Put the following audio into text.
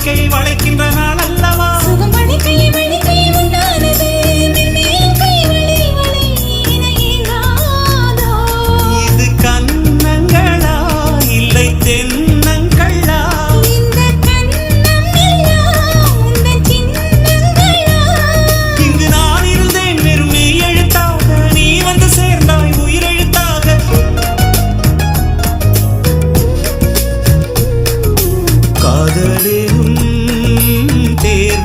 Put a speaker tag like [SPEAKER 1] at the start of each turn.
[SPEAKER 1] வாழ்க்கை வளைக்கின்ற நாள் அல்லவா இது கன்னங்களா இல்லை தென்னங்களா இங்கு நான் இருந்தேன் வெறும் மெய் எழுத்தாக நீ வந்து சேர்ந்தாய் உயிரெழுத்தாக காதலின் தேர்வு